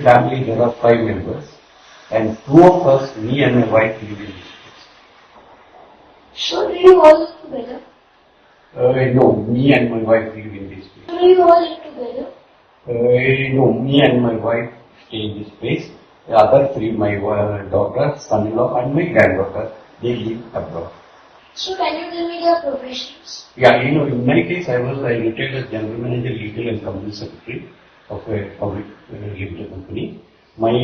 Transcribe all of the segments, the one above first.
family there are 5 members, and 2 of us, me and my wife, live in this place. So do you all live together? No, me and my wife live in this place. So do you all live together? No, me and my wife stay in this place. The other 3, my daughter, son-in-law, and my granddaughter, they live abroad. So can you tell me their professions? Yeah, in my case, I retired as General Manager, Legal and Company Secretary of a public limited company. My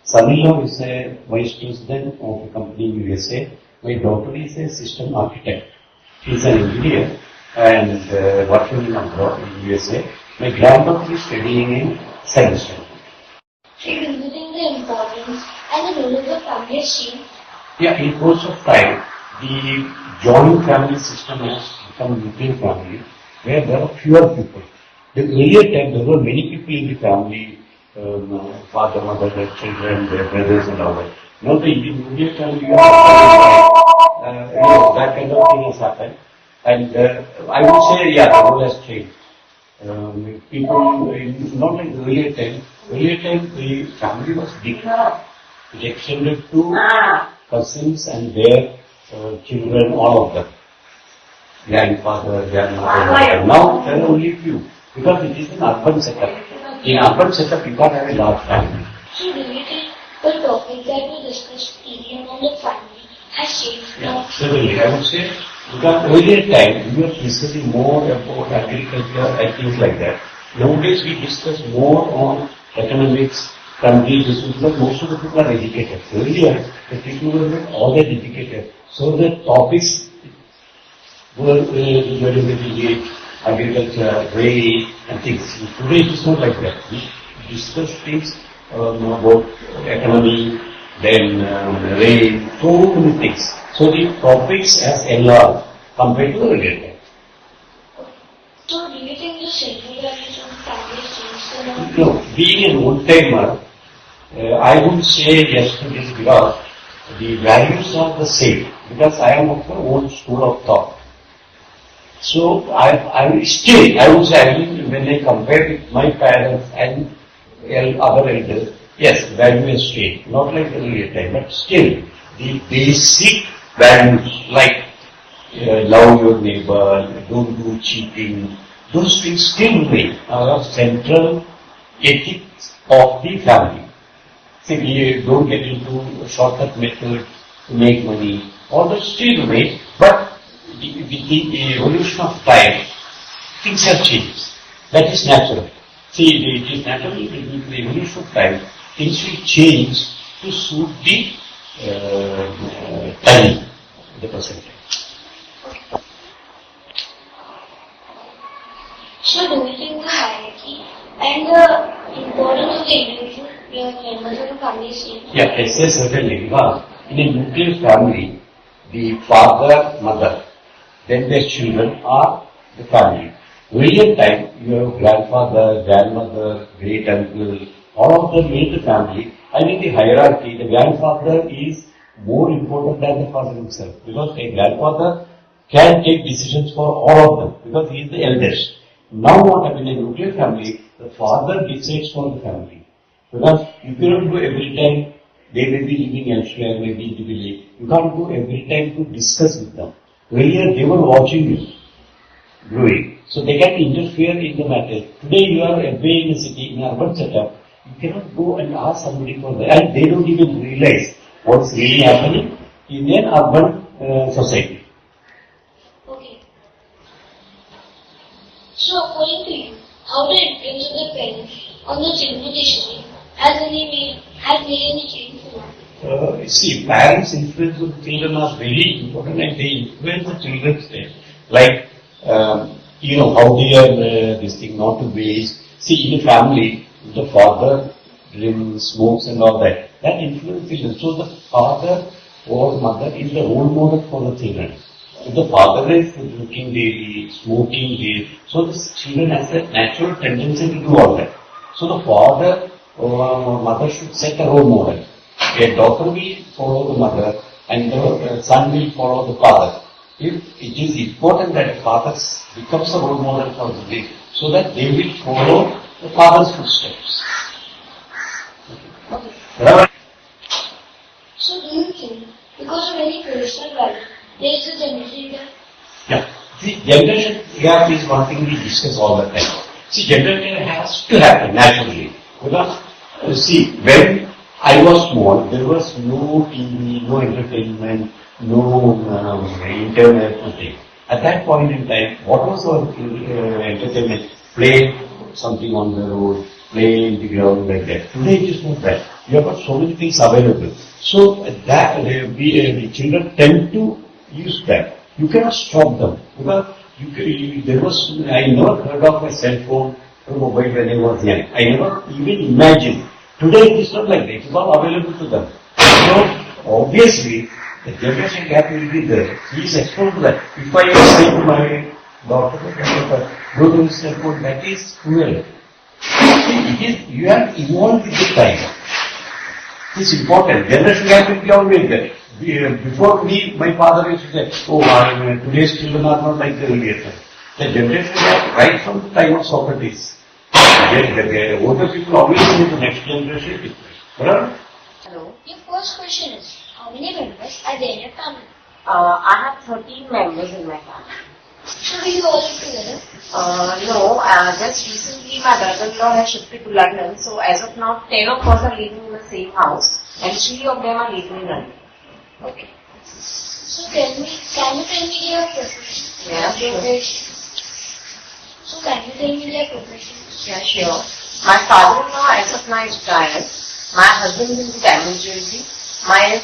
son-in-law is a Vice President of a company in USA. My daughter is a system architect. She is an engineer and working in abroad in USA. My granddaughter is studying in science. So visiting the importance and the role of the family has changed. Yeah, in course of time, the joint family system has become nuclear family, where there are fewer people. The earlier time, there were many people in the family, father, mother, their children, their brothers and all that. Now the nuclear family, that kind of thing has happened. And I would say, yeah, the role has changed. People, not like the earlier time, the family was big. It extended to cousins and their children, all of them. Grandfather, grandmother. Now there are only few, because it is an urban setup. In urban setup, you can't have a large family. So do you think the topic that we discussed earlier on the family has changed now? Certainly, I would say, because earlier time, we were discussing more about agriculture and things like that. Nowadays, we discuss more on economics, country issues, because most of the people are educated. Earlier, the people were not all that educated. So the topics were very, very agriculture, rail, and things. Today, it is not like that. We discuss things about economy, then rail, so many things. So the topics has enlarged compared to the earlier time. So do you think the central values of family has changed? No, being an old-timer, I would say yes to this because the values are the same. Because I am of the old school of thought. So I would say, when I compare with my parents and other elders, yes, value has changed. Not like the earlier time, but still, the basic values like love your neighbor, don't do cheating, those things still remain are central ethics of the family. See, we don't get into shortcut methods to make money, all that still remain, but with the evolution of time, things have changed. That is natural. See, it is natural with the evolution of time, things will change to suit the time, the present time. So do you think the hierarchy and the importance of the individual members of the family is changed? Yeah, I say certainly, because in a nuclear family, the father, mother, then their children are the family. Earlier time, you have grandfather, grandmother, great uncle, all of them made the family. And in the hierarchy, the grandfather is more important than the father himself, because a grandfather can take decisions for all of them, because he is the eldest. Now what happens in a nuclear family, the father decides for the family. Because you cannot go every time, they may be living elsewhere, maybe in the village. You can't go every time to discuss with them. Earlier they were watching you growing, so they can interfere in the matter. Today you are away in a city, in an urban setup, you cannot go and ask somebody for that, and they don't even realize what's really happening in an urban society. Okay. So according to you, how the influence of the parents on the children's decision has made any change in life? See, parents' influence on the children are very important, and they influence the children's life. Like, how they are this thing, not to waste. See, in a family, the father drinks, smokes and all that. That influences. So the father or mother is the role model for the children. If the father is drinking daily, smoking daily, so the children has a natural tendency to do all that. So the father or mother should set a role model. A daughter will follow the mother and the son will follow the father. If it is important that a father becomes a role model for the day, so that they will follow the father's footsteps. See, generation gap is one thing we discuss all the time. See, generation gap has to happen naturally. Because, see, when I was small, there was no TV, no entertainment, no internet, nothing. At that point in time, what was our entertainment? Play something on the road, play in the ground like that. Today it is not that. You have got so many things available. So that the children tend to use that. You cannot stop them because I never heard of a cell phone or mobile when I was young. I never even imagined. Today it is not like that. It is all available to them. So obviously the generation gap will be there. He is exposed to that. If I say to my daughter, go to this cell phone, that is cruel. You have evolved with the time. It's important. Generation gap will be always there. Before me, my father used to say, today's children are not like the earlier time. The generation gap right from the time of Socrates. The older people always say the next generation. Right? Hello. Your first question is, how many members are there in your family? I have 13 members in my family. So do you all live together? No, just recently my brother-in-law has shifted to London, so as of now 10 of us are living in the same house and 3 of them are living in London. Okay. So can you tell me your profession? Yeah, sure. Profession. So can you tell me your profession? Yeah, sure. My father-in-law as of now is retired. My husband is into diamond jewelry. My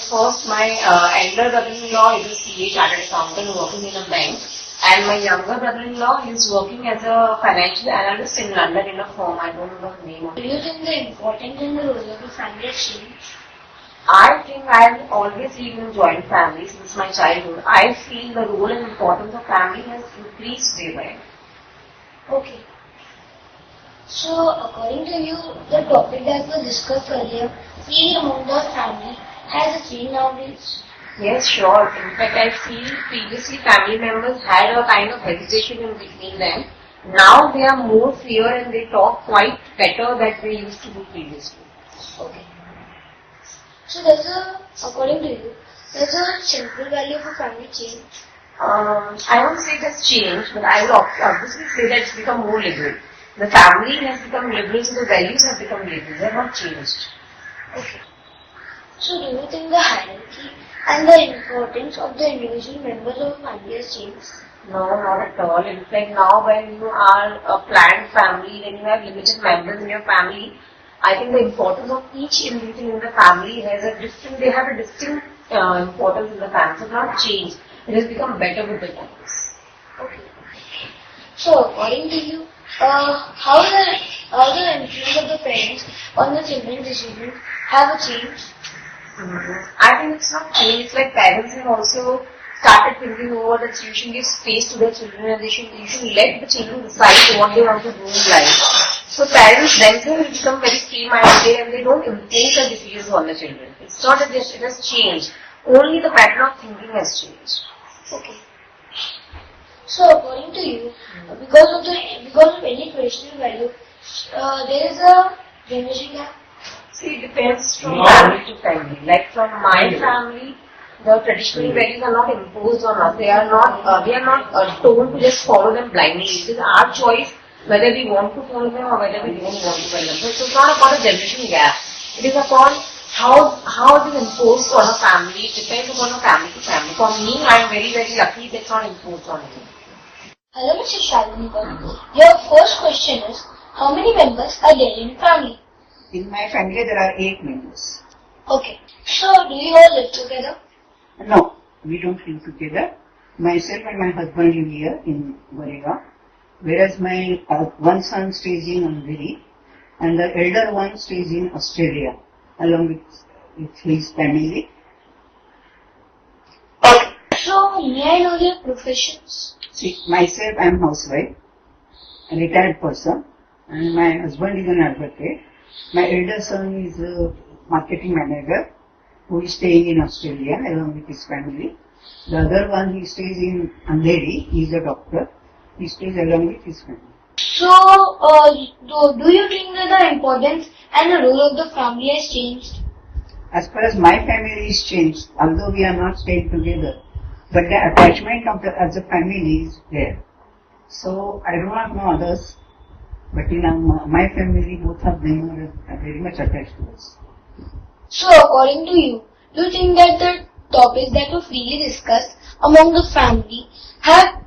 elder brother-in-law is a CA chartered accountant working in a bank. And my younger brother-in-law is working as a financial analyst in London in a firm. I don't know the name of it. Do you think the importance and the role of the family has changed? I think I've always lived in joint family since my childhood. I feel the role and importance of family has increased day by day. Okay. So according to you, the topic that was discussed earlier, feeling among the family, has a change nowadays? Yes, sure. In fact, I feel previously family members had a kind of hesitation in between them. Now they are more fair and they talk quite better than they used to do previously. Okay. So according to you, does a central value of a family change? I won't say it has changed, but I would obviously say that it's become more liberal. The family has become liberal, so the values have become liberal. They have not changed. Okay. So do you think the hierarchy and the importance of the individual members of a family has changed? No, not at all. In fact, now when you are a planned family, when you have limited members in your family, I think the importance of each individual in the family they have a distinct importance in the family. So it's not changed. It has become better with the times. Okay. So according to you, how the influence of the parents on the children's decisions have changed? I think it's not changed. It's like parents have also started thinking over that you should give space to the children and you should let the children decide what they want to do in life. So parents themselves become very free-minded and they don't impose their decisions on the children. It's not that it has changed. Only the pattern of thinking has changed. Okay. So according to you, because of any traditional value, there is a generation gap? See, it depends from family to family. Like from my family, the traditional values are not imposed on us. They are not told to just follow them blindly. It is our choice whether we want to follow them or whether we don't want to follow them. So it's not about a generation gap. It is upon how it is imposed on a family. It depends upon a family to family. For me, I am very, very lucky that it's not imposed on me. Hello, Mr. Shalini. Your first question is, how many members are there in family? In my family, there are 8 members. Okay. So, do you all live together? No, we don't live together. Myself and my husband live here in Goregaon, whereas my one son stays in Andheri, and the elder one stays in Australia, along with his family. Okay. So, may I know your professions? See, myself, I am housewife, a retired person, and my husband is an advocate. My elder son is a marketing manager who is staying in Australia along with his family. The other one, he stays in Andheri, he is a doctor. He stays along with his family. So, do you think that the importance and the role of the family has changed? As far as my family is changed, although we are not staying together, but the attachment of the as a family is there. So I do not know others, but in my family, both of them are very much attached to us. So according to you, do you think that the topics that were freely discussed among the family have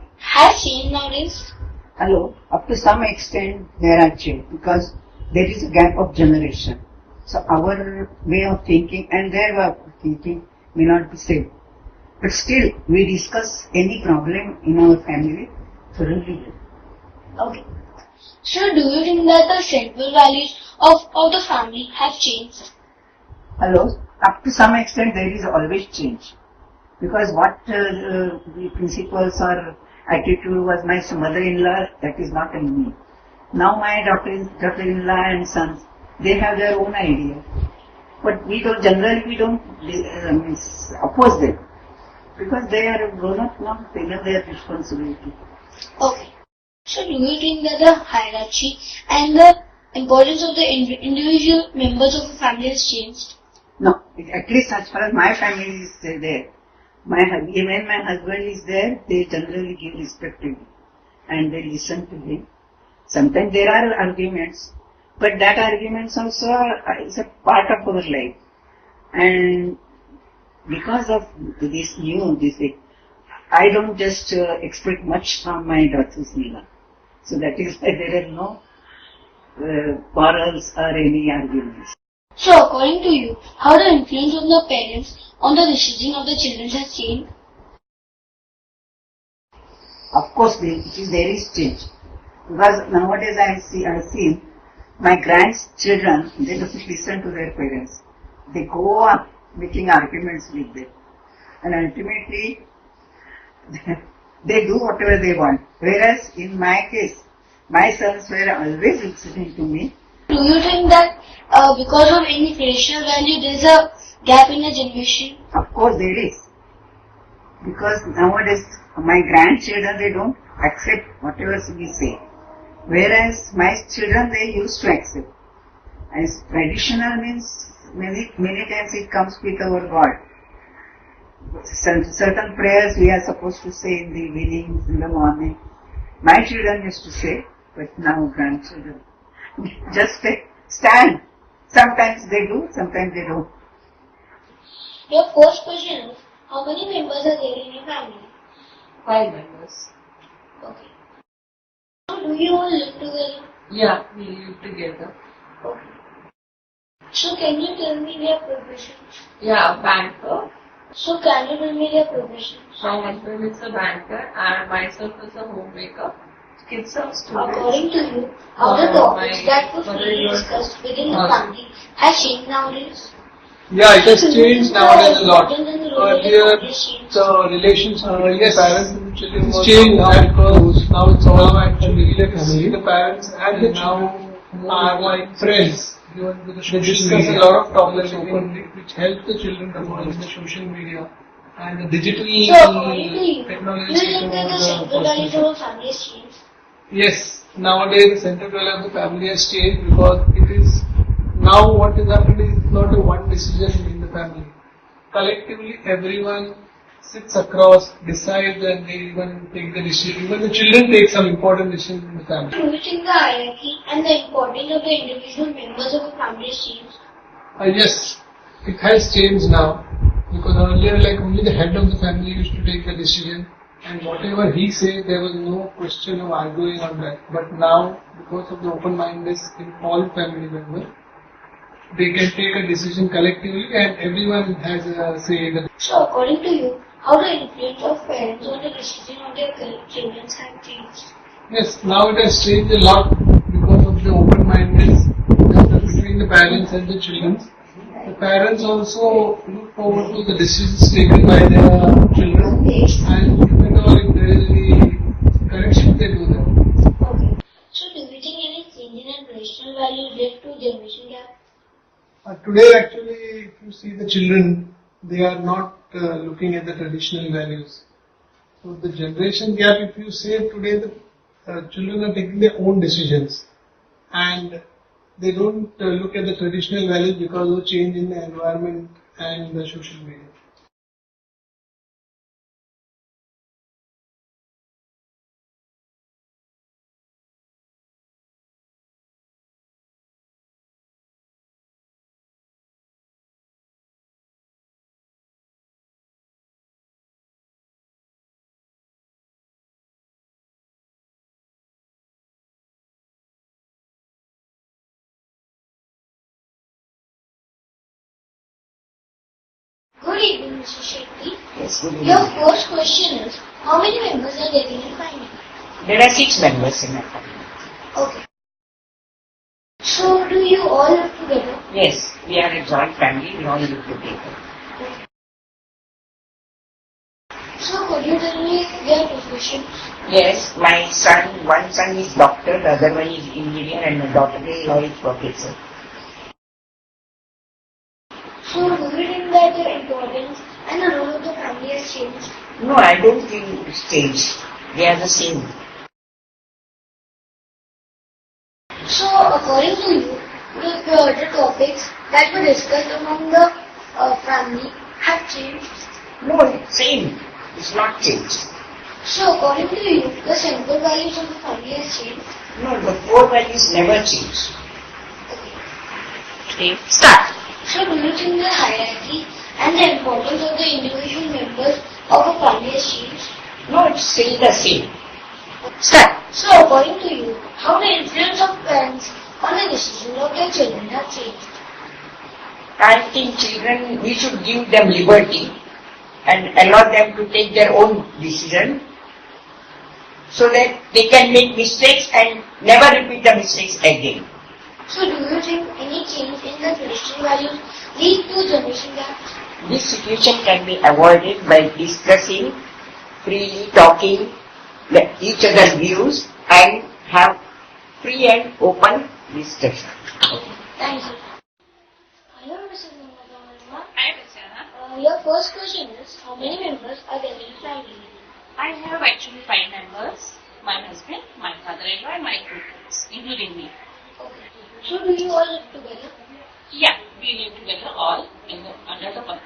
changed nowadays? Hello, up to some extent there are change because there is a gap of generation. So our way of thinking and their way of thinking may not be same. But still, we discuss any problem in our family thoroughly. Okay. So do you think that the central values of the family have changed? Hello, up to some extent there is always change. Because what the principles or attitude was my mother-in-law, that is not in me. Now my daughter-in-law and sons, they have their own idea. But we don't oppose them. Because they are grown up now, they know their responsibility. Okay. So do you think that the hierarchy and the importance of the individual members of a family has changed? No, at least as far as my family is there. When my husband is there, they generally give respect to him and they listen to him. Sometimes there are arguments, but that arguments also is a part of our life. And because of this I don't just expect much from my daughters-in-law. So that is why there are no quarrels or any arguments. So according to you, how the influence of the parents on the decision of the children has changed? Of course, there is change. Because nowadays I have seen my grandchildren, they don't listen to their parents. They go on making arguments with them. And ultimately, they do whatever they want. Whereas in my case, my sons were always listening to me. Do you think that because of any traditional value there is a gap in the generation? Of course there is. Because nowadays my grandchildren, they don't accept whatever we say. Whereas my children, they used to accept. As traditional means, many times it comes with our God. Certain prayers we are supposed to say in the evening, in the morning. My children used to say, but now grandchildren just stand. Sometimes they do, sometimes they don't. Your first question is, how many members are there in your family? 5 members. Okay. So do you all live together? Yeah, we live together. Okay. So can you tell me their professions? Yeah, banker. So can you tell me their professions? My husband is a banker and myself is a homemaker. Kids are students. According to you, how the topics my that were mother freely was- discussed within the family has changed nowadays? Yeah, it has changed nowadays a lot. Important than the role that Earlier, families changed. the relations between Yes, the parents and the children it's was changed not now that close. because now it's all actually Actually, a family. the parents and the now children are like friends. given to the They social discuss media. a lot of topics Openly, openly, which help the children to grow in the social media and the digital So according to you, do technology. you think that the over central values personal- of a family has changed? Yes, nowadays the central value of the family has changed because it is now what is happening is not a one decision in the family. Collectively, everyone sits across, decides, and they even take the decision. Even the children take some important decisions in the family. Do you think the hierarchy and the importance of the individual members of a family has changed? Yes, it has changed now because earlier, like only the head of the family used to take the decision, and whatever he said, there was no question of arguing on that. But now, because of the open mindedness in all family members, they can take a decision collectively, and everyone has a say in the. So according to you, how the influence of parents on the decision of their children have changed? Yes, now it has changed a lot because of the open mindedness between the parents and the children. The parents also look forward to the decisions taken by their children, and if there is any correction, they do that. Okay. So do you think any change in traditional values led to generation gap? Today, actually, if you see the children, they are not looking at the traditional values. So the generation gap, if you say today, the children are taking their own decisions, and they don't look at the traditional values because of change in the environment and the social media. evening, Mr. Shetty. Yes, good Your evening. first question is, how many members are there in your family? There are 6 members in my family. Okay. So, do you all live together? Yes, we are a joint family, we all live together. So, could you tell me their profession? Yes, my son, one son is doctor, the other one is engineer, and my daughter-in-law is professor. So, do you think that the importance and the role of the family has changed? No, I don't think it's changed. They are the same. So, according to you, the topics that were discussed among the family have changed. No, it's same. It's not changed. So, according to you, the central values of the family has changed. No, the core values never change. Okay. Okay, start. So, do you think the hierarchy and the importance of the individual members of a family has changed? No, it's still the same. Start. So, according to you, how the influence of parents on the decisions of their children have changed? I think children, we should give them liberty and allow them to take their own decision so that they can make mistakes and never repeat the mistakes again. So, do you think any change in the traditional values lead to generation gap? This situation can be avoided by discussing, freely talking each other's views and have free and open discussion. Thank you. Hello, Mrs. Namaza. Hi, Vatsana. Your first question is, how many members are there in your family? I have actually 5 members. My husband, my father-in-law and my 2 kids, including me. Okay. So, do you all live together? Yeah, we live together all under the one.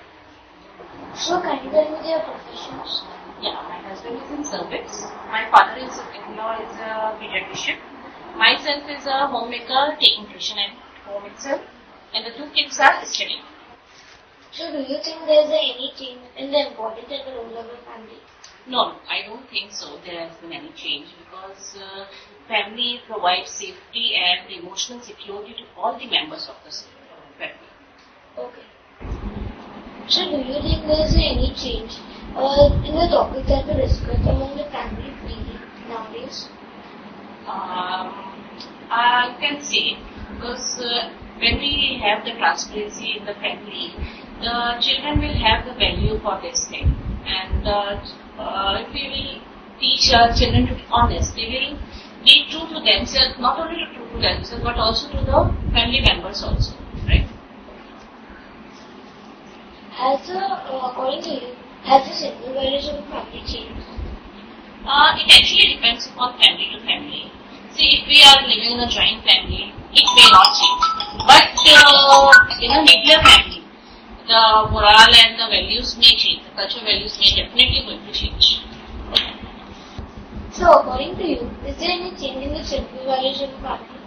So, can you tell me their professions? Yeah, my husband is in service. My father-in-law is a pediatrician. Myself is a homemaker taking tuition at home itself. And the 2 kids are studying. So, do you think there is any change in the importance and the role of the family? No, I don't think so. There has been any change because family provides safety and emotional security to all the members of the family. Okay. So, do you think there is any change in the topics that were discussed among the family nowadays? I can say because when we have the transparency in the family, the children will have the value for this thing. And if we will teach our children to be honest, they will be true to themselves, not only true to themselves, but also to the family members also, right? According to you, has the central values of the family changed? It actually depends upon family to family. See, if we are living in a joint family, it may not change. But in a nuclear family, the morale and the values may change. The cultural values may definitely going to change. So, according to you, is there any change in the central values of the family?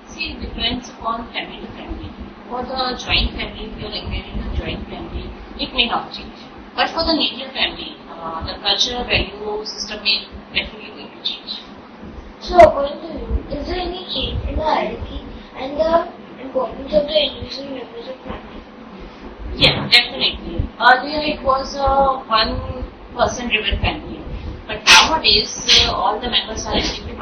See, it depends upon family to family. For the joint family, if you are living in a joint family, it may not change. But for the nuclear family, the cultural value system may definitely going to change. So, according to you, is there any change in the hierarchy and the importance of the individual members of family? Yeah, definitely. Earlier it was a one-person driven family. But nowadays, all the members are actively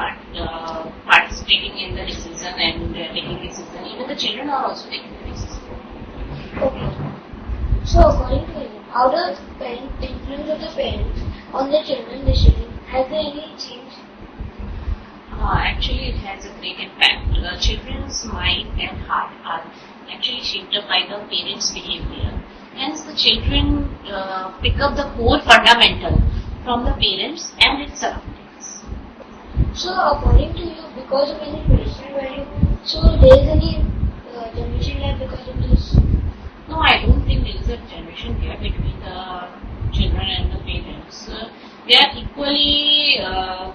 participating in the decision and taking decision. Even the children are also taking the decision. Okay. So, according to you, how does influence of the parents on the children's decision? Has there any change? Actually, it has a great impact. The children's mind and heart are actually shaped up by the parents' behavior. Hence, the children pick up the core fundamental from the parents and its surroundings. So, according to you, because of any traditional value, so there is any generation gap because of this? No, I don't think there is a generation gap between the children and the parents. They are equally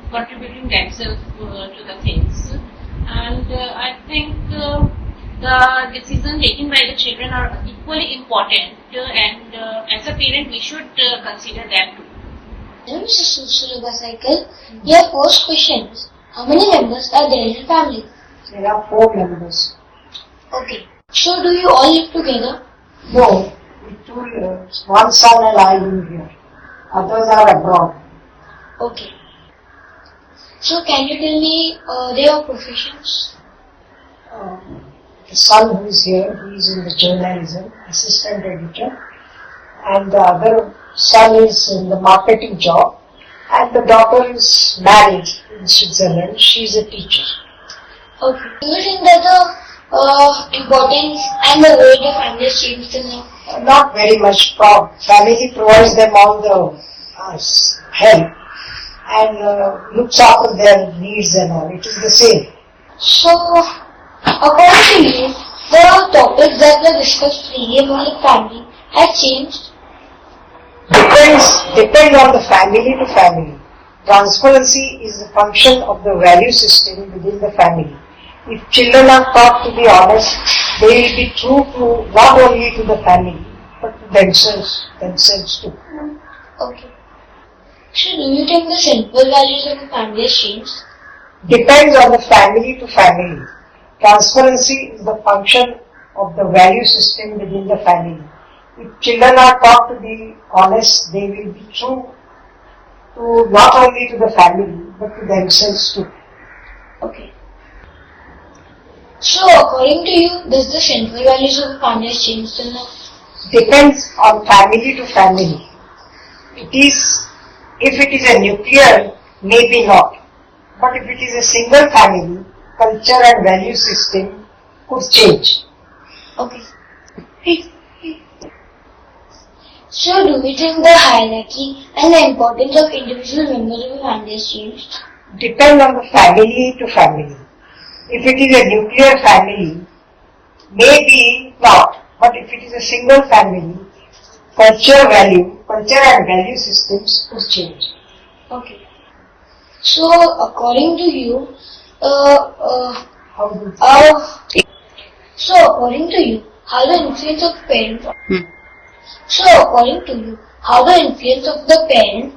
contributing themselves to the things, and I think the decisions taken by the children are equally important, and as a parent, we should consider them too. Hello, Mr. Sulabha Cycle. Your first question is, how many members are there in your family? There are 4 members. Okay. So, do you all live together? No, One son and I live here. Others are abroad. Okay. So can you tell me their professions? The son who is here, he is in the journalism, assistant editor, and the other son is in the marketing job, and the daughter is married in Switzerland. She is a teacher. Okay. Do you think that the importance and the role the family has changed till now? Not very much. Family provides them all the help and looks after their needs and all. It is the same. So, according to you, the topics that were discussed freely among the family have changed? Depends on the family to family. Transparency is a function of the value system within the family. If children are taught to be honest, they will be true to not only to the family, but to themselves too. Okay. So, do you think the simple values of a family has changed? Depends on the family to family. Transparency is the function of the value system within the family. If children are taught to be honest, they will be true to not only to the family, but to themselves too. Okay. So, according to you, does the central values of a family has changed till now? Depends on family to family. If it is a nuclear, maybe not. But if it is a single family, culture and value system could change. Okay. So, do we think the hierarchy and the importance of individual members of a family has changed? Depend on the family to family. If it is a nuclear family, maybe not. But if it is a single family, culture and value systems could change. Okay. So, according to you, according to you, how the influence of parents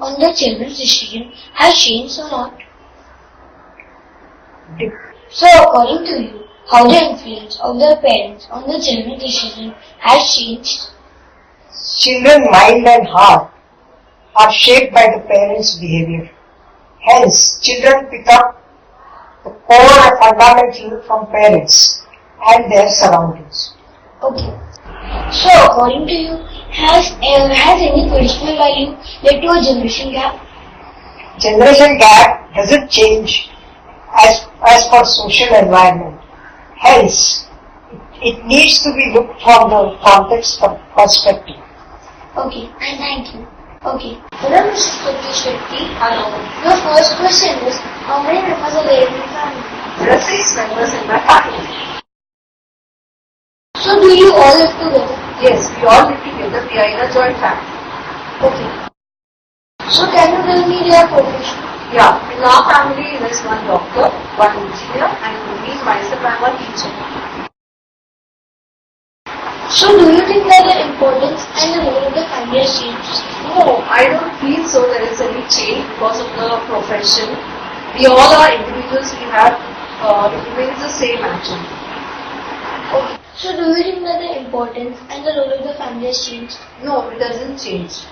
on the children's decision has changed or not? So, according to you, how the influence of the parents on the children's decision has changed? Children's mind and heart are shaped by the parents' behavior. Hence, children pick up the core and fundamental from parents and their surroundings. Okay. So, according to you, has any traditional value led to a generation gap? Generation gap doesn't change as per social environment. Hence, it needs to be looked from the context perspective. Okay, and thank you. Okay, hello Mrs. Pratish Shetty. Hello. Your first question is, how many members are there in your family? There are 6 members in my family. So, do you all live together? Yes, we all live together. We are in a joint family. Okay. So, can you tell me their profession? Yeah, in our family there is one doctor, one engineer, and me, myself, I am a teacher. So, do you think that the importance and the role of the family has changed? No, I don't feel so there is any change because of the profession. We all are individuals, it remains the same actually. Okay. So, do you think that the importance and the role of the family has changed? No, it doesn't change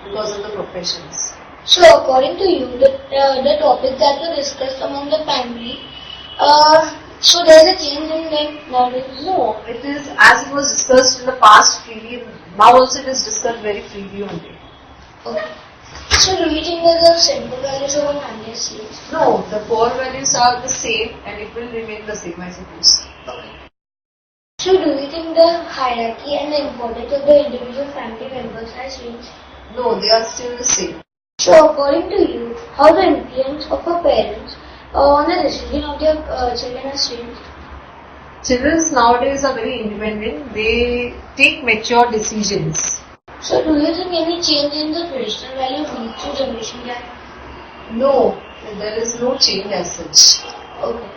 because of the professions. So, according to you, the topics that were discussed among the family, so there is a change in them nowadays? No, it is as it was discussed in the past freely, now also it is discussed very freely only. Okay. So, do you think that the central values of a family has changed? No, the core values are the same and it will remain the same, I suppose. Okay. So, do you think the hierarchy and the importance of the individual family members has changed? No, they are still the same. So, according to you, how the influence of a parents on the decision of their children has changed? Children nowadays are very independent. They take mature decisions. So, do you think any change in the traditional values leads to generation gap? No, there is no change as such. Okay.